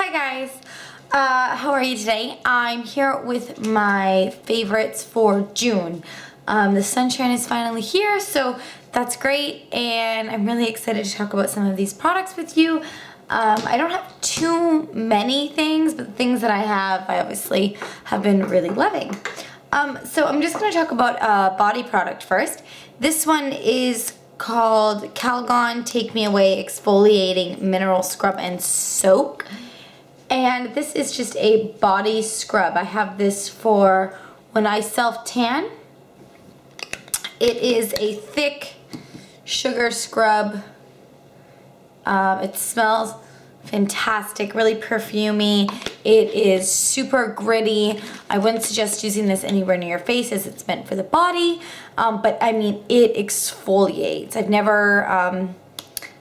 Hi guys, how are you today? I'm here with my favorites for June. The sunshine is finally here, so that's great, and I'm really excited to talk about some of these products with you. I don't have too many things, but the things that I have, I obviously have been really loving. So I'm just going to talk about a body product first. This one is called Calgon Take Me Away Exfoliating Mineral Scrub and Soak. And this is just a body scrub. I have this for when I self-tan. It is a thick sugar scrub. It smells fantastic, really perfumey. It is super gritty. I wouldn't suggest using this anywhere near your face as it's meant for the body. But I mean, it exfoliates. I've never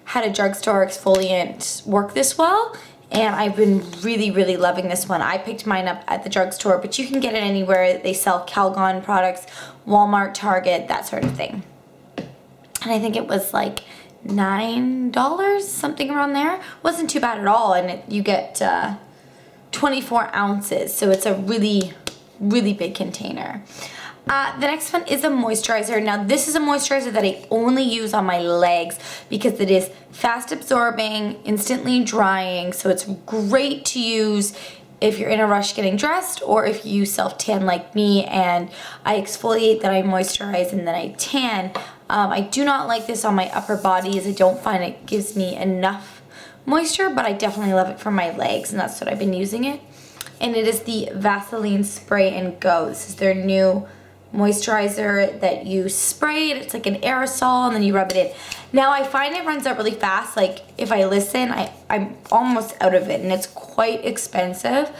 had a drugstore exfoliant work this well. And I've been really loving this one. I picked mine up at the drugstore, but you can get it anywhere. They sell Calgon products, Walmart, Target, that sort of thing. And I think it was like $9, something around there. Wasn't too bad at all, and you get 24 ounces, so it's a really big container. The next one is a moisturizer. Now this is a moisturizer that I only use on my legs because it is fast absorbing, instantly drying, so it's great to use if you're in a rush getting dressed or if you self-tan like me and I exfoliate, then I moisturize, and then I tan. I do not like this on my upper body as I don't find it gives me enough moisture, but I definitely love it for my legs, and that's what I've been using it. And it is the Vaseline Spray and Go. This is their new moisturizer that you spray it. It's like an aerosol and then you rub it in. Now I find it runs out really fast. Like if I listen, I'm almost out of it, and it's quite expensive.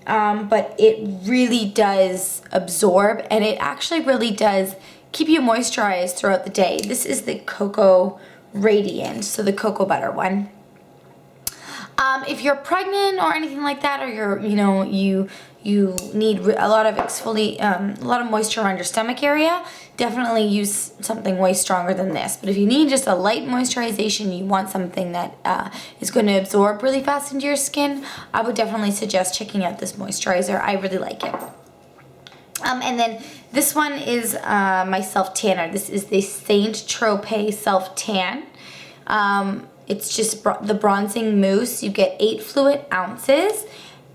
But it really does absorb, and it actually really does keep you moisturized throughout the day. This is the Cocoa Radiant, so the cocoa butter one. If you're pregnant or anything like that, or you need a lot of a lot of moisture around your stomach area, definitely use something way stronger than this. But if you need just a light moisturization, you want something that is going to absorb really fast into your skin, I would definitely suggest checking out this moisturizer. I really like it. And then this one is my self-tanner. This is the Saint Tropez self-tan. It's just the bronzing mousse. You get 8 fluid ounces.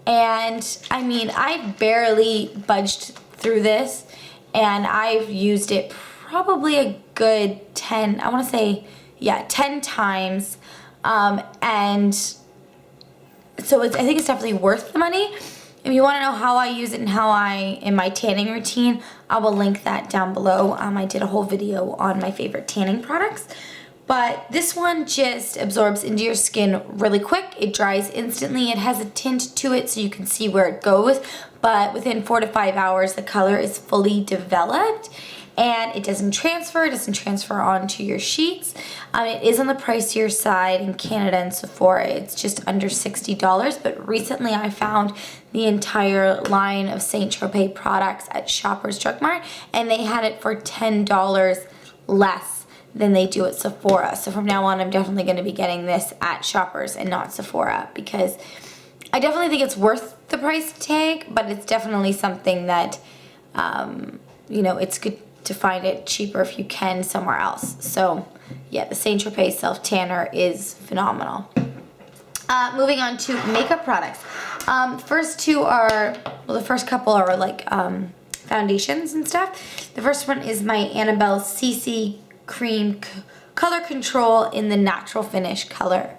And I mean, I barely budged through this, and I've used it probably a good 10, I want to say, yeah, 10 times. And so I think it's definitely worth the money. If you want to know how I use it and how in my tanning routine, I will link that down below. I did a whole video on my favorite tanning products. But this one just absorbs into your skin really quick. It dries instantly. It has a tint to it so you can see where it goes. But within 4 to 5 hours, the color is fully developed. And it doesn't transfer. It doesn't transfer onto your sheets. It is on the pricier side in Canada and Sephora. It's just under $60. But recently I found the entire line of Saint Tropez products at Shoppers Drug Mart. And they had it for $10 less than they do at Sephora. So from now on, I'm definitely going to be getting this at Shoppers and not Sephora, because I definitely think it's worth the price tag, but it's definitely something that, it's good to find it cheaper if you can somewhere else. So yeah, the Saint Tropez self-tanner is phenomenal. Moving on to makeup products. First two are, well, the first couple are like foundations and stuff. The first one is my Annabelle CC Cream Color Control in the Natural Finish color.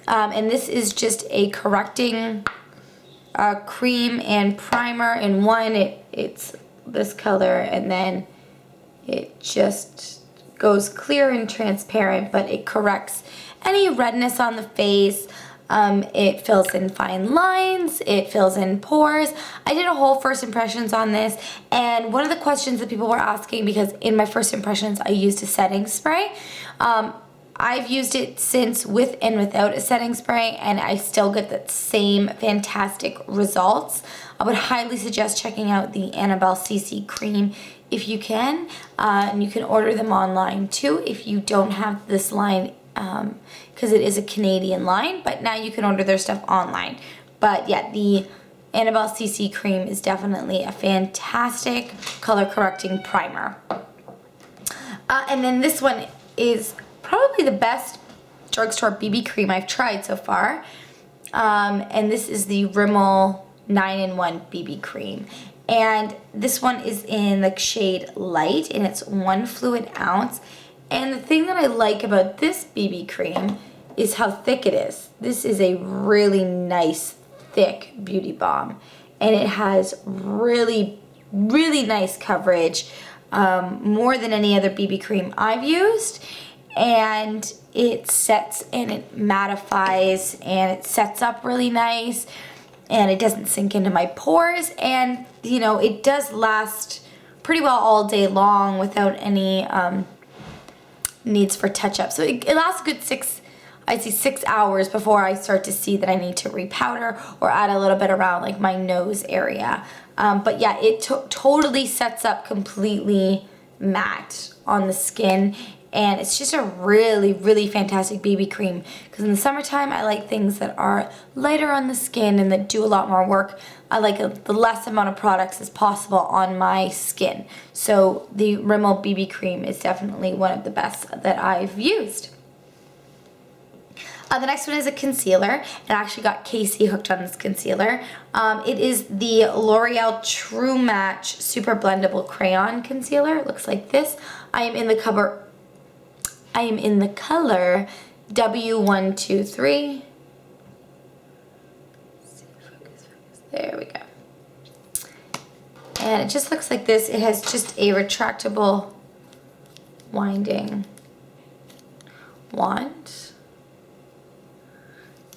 And this is just a correcting cream and primer in one. It's this color, and then it just goes clear and transparent, but it corrects any redness on the face. It fills in fine lines, it fills in pores. I did a whole first impressions on this, and one of the questions that people were asking, because in my first impressions I used a setting spray, I've used it since with and without a setting spray, and I still get the same fantastic results. I would highly suggest checking out the Annabelle CC cream if you can, and you can order them online too if you don't have this line because it is a Canadian line, but now you can order their stuff online. But yeah, the Annabelle CC cream is definitely a fantastic color correcting primer. And then this one is probably the best drugstore BB cream I've tried so far. And this is the Rimmel 9-in-1 BB cream. And this one is in the shade Light, and it's 1 fluid ounce. And the thing that I like about this BB cream is how thick it is. This is a really nice, thick beauty balm. And it has really, really nice coverage, more than any other BB cream I've used. And it sets and it mattifies and it sets up really nice. And it doesn't sink into my pores, and you know, it does last pretty well all day long without any needs for touch-up. So it lasts a good 6 hours before I start to see that I need to repowder or add a little bit around like my nose area. But yeah, it totally sets up completely matte on the skin. And it's just a really, really fantastic BB cream. Because in the summertime, I like things that are lighter on the skin and that do a lot more work. I like the less amount of products as possible on my skin. So the Rimmel BB cream is definitely one of the best that I've used. The next one is a concealer, and I actually got Casey hooked on this concealer. It is the L'Oreal True Match Super Blendable Crayon Concealer. It looks like this. I am in the color W123. There we go. And it just looks like this. It has just a retractable winding wand.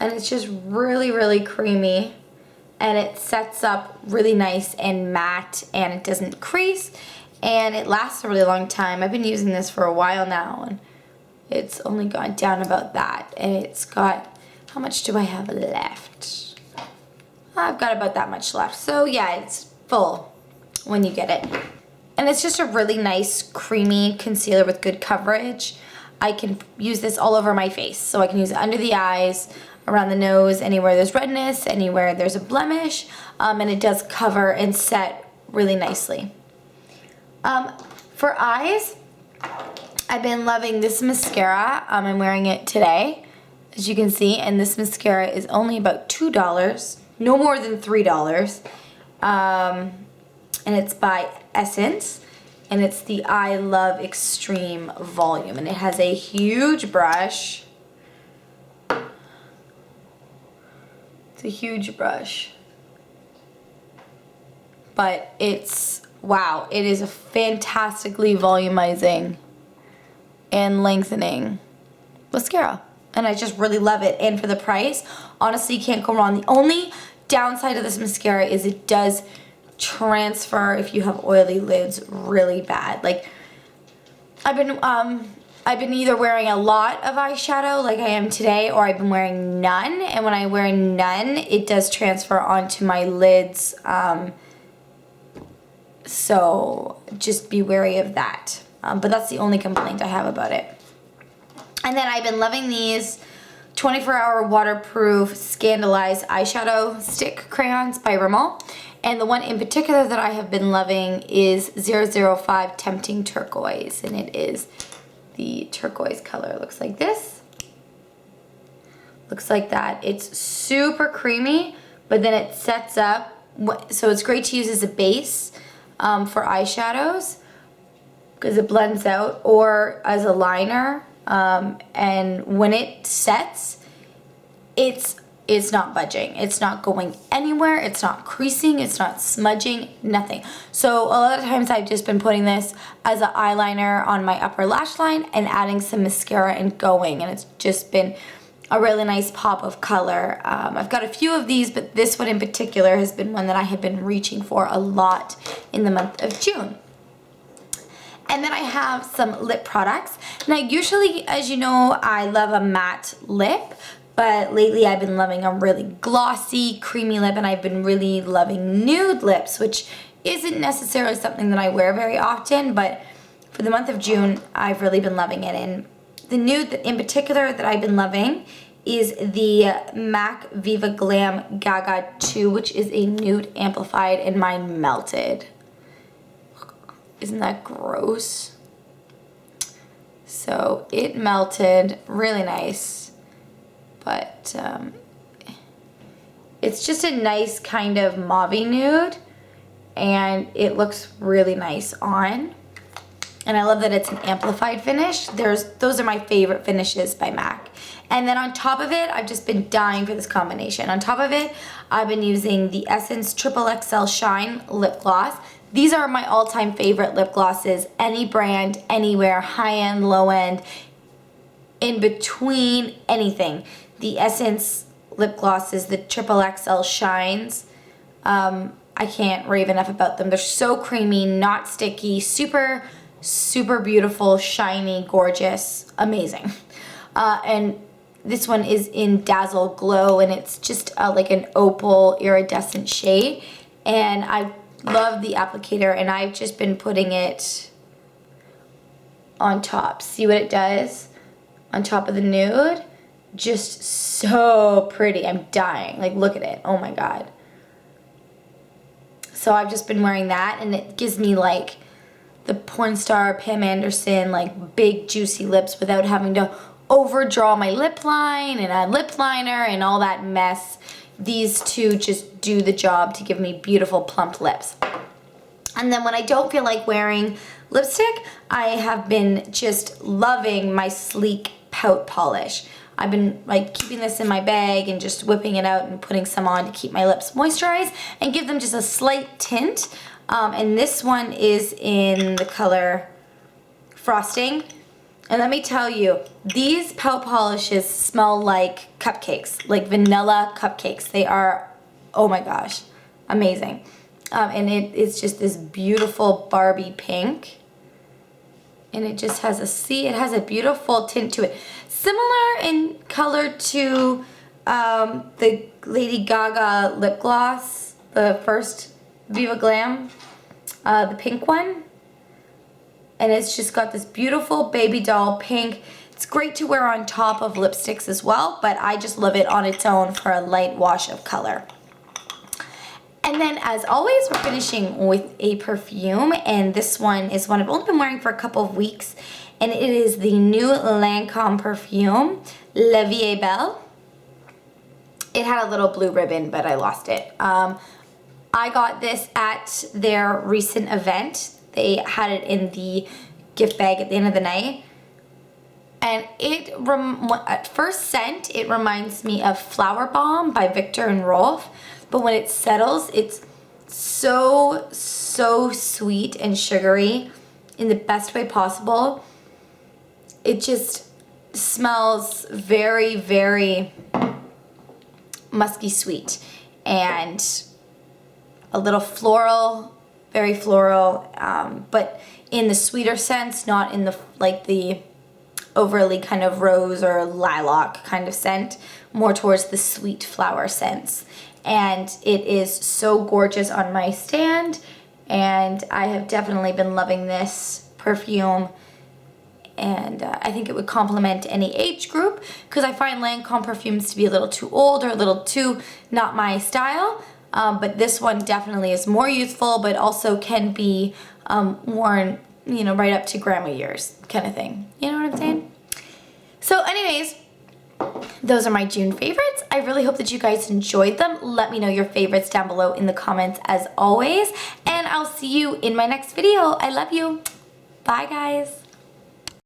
And it's just really, really creamy. And it sets up really nice and matte, and it doesn't crease. And it lasts a really long time. I've been using this for a while now, and it's only gone down about that. And it's got, how much do I have left? I've got about that much left. So yeah, it's full when you get it. And it's just a really nice creamy concealer with good coverage. I can use this all over my face. So I can use it under the eyes, around the nose, anywhere there's redness, anywhere there's a blemish. And it does cover and set really nicely. For eyes, I've been loving this mascara. I'm wearing it today, as you can see, and this mascara is only about $2, no more than $3. And it's by Essence, and it's the I Love Extreme Volume, and it has a huge brush. It's a huge brush, but it's, wow, it is a fantastically volumizing and lengthening mascara, and I just really love it. And for the price, honestly, you can't go wrong. The only downside of this mascara is it does transfer if you have oily lids really bad. Like, I've been either wearing a lot of eyeshadow like I am today, or I've been wearing none, and when I wear none, it does transfer onto my lids. So just be wary of that. But that's the only complaint I have about it. And then I've been loving these 24-hour waterproof Scandalized eyeshadow stick crayons by Rimmel. And the one in particular that I have been loving is 005 Tempting Turquoise. And it is the turquoise color. It looks like this. Looks like that. It's super creamy, but then it sets up. So it's great to use as a base for eyeshadows, because it blends out, or as a liner, and when it sets, it's not budging, it's not going anywhere, it's not creasing, it's not smudging, nothing. So a lot of times I've just been putting this as an eyeliner on my upper lash line and adding some mascara and going, and it's just been a really nice pop of color. I've got a few of these, but this one in particular has been one that I have been reaching for a lot in the month of June. And then I have some lip products. Now usually, as you know, I love a matte lip, but lately I've been loving a really glossy, creamy lip, and I've been really loving nude lips, which isn't necessarily something that I wear very often, but for the month of June, I've really been loving it. And the nude that in particular that I've been loving is the MAC Viva Glam Gaga 2, which is a nude amplified, and mine melted. Isn't that gross? So it melted, really nice, but it's just a nice kind of mauve-y nude, and it looks really nice on. And I love that it's an amplified finish. Those are my favorite finishes by MAC. And then on top of it, I've just been dying for this combination. On top of it, I've been using the Essence XXX Shine lip gloss. These are my all-time favorite lip glosses. Any brand, anywhere, high-end, low-end, in between, anything. The Essence lip glosses, the XXX Shines, I can't rave enough about them. They're so creamy, not sticky, super, super beautiful, shiny, gorgeous, amazing. And this one is in Dazzle Glow, and it's just like an opal iridescent shade. And I love the applicator, and I've just been putting it on top. See what it does on top of the nude? Just so pretty. I'm dying. Like, look at it. Oh my god. So I've just been wearing that, and it gives me like the porn star Pam Anderson, like big juicy lips without having to overdraw my lip line and a lip liner and all that mess. These two just do the job to give me beautiful plump lips. And then when I don't feel like wearing lipstick, I have been just loving my sleek pout polish. I've been like keeping this in my bag and just whipping it out and putting some on to keep my lips moisturized and give them just a slight tint. And this one is in the color Frosting. And let me tell you, these pout polishes smell like cupcakes, like vanilla cupcakes. They are, oh my gosh, amazing. And it's just this beautiful Barbie pink. And it just has it has a beautiful tint to it. Similar in color to the Lady Gaga lip gloss, the first Viva Glam, the pink one. And it's just got this beautiful baby doll pink. It's great to wear on top of lipsticks as well, but I just love it on its own for a light wash of color. And then as always, we're finishing with a perfume, and this one is one I've only been wearing for a couple of weeks, and it is the new Lancome perfume, La Vie est Belle. It had a little blue ribbon, but I lost it. I got this at their recent event. They had it in the gift bag at the end of the night. And at first scent, it reminds me of Flower Bomb by Victor and Rolf. But when it settles, it's so, so sweet and sugary in the best way possible. It just smells very, very musky sweet. And a little floral, very floral, but in the sweeter sense, not in the overly kind of rose or lilac kind of scent, more towards the sweet flower scents. And it is so gorgeous on my stand, and I have definitely been loving this perfume, and I think it would complement any age group, because I find Lancome perfumes to be a little too old or a little too not my style. But this one definitely is more youthful, but also can be worn, you know, right up to grandma years kind of thing. You know what I'm saying? So anyways, those are my June favorites. I really hope that you guys enjoyed them. Let me know your favorites down below in the comments as always. And I'll see you in my next video. I love you. Bye guys.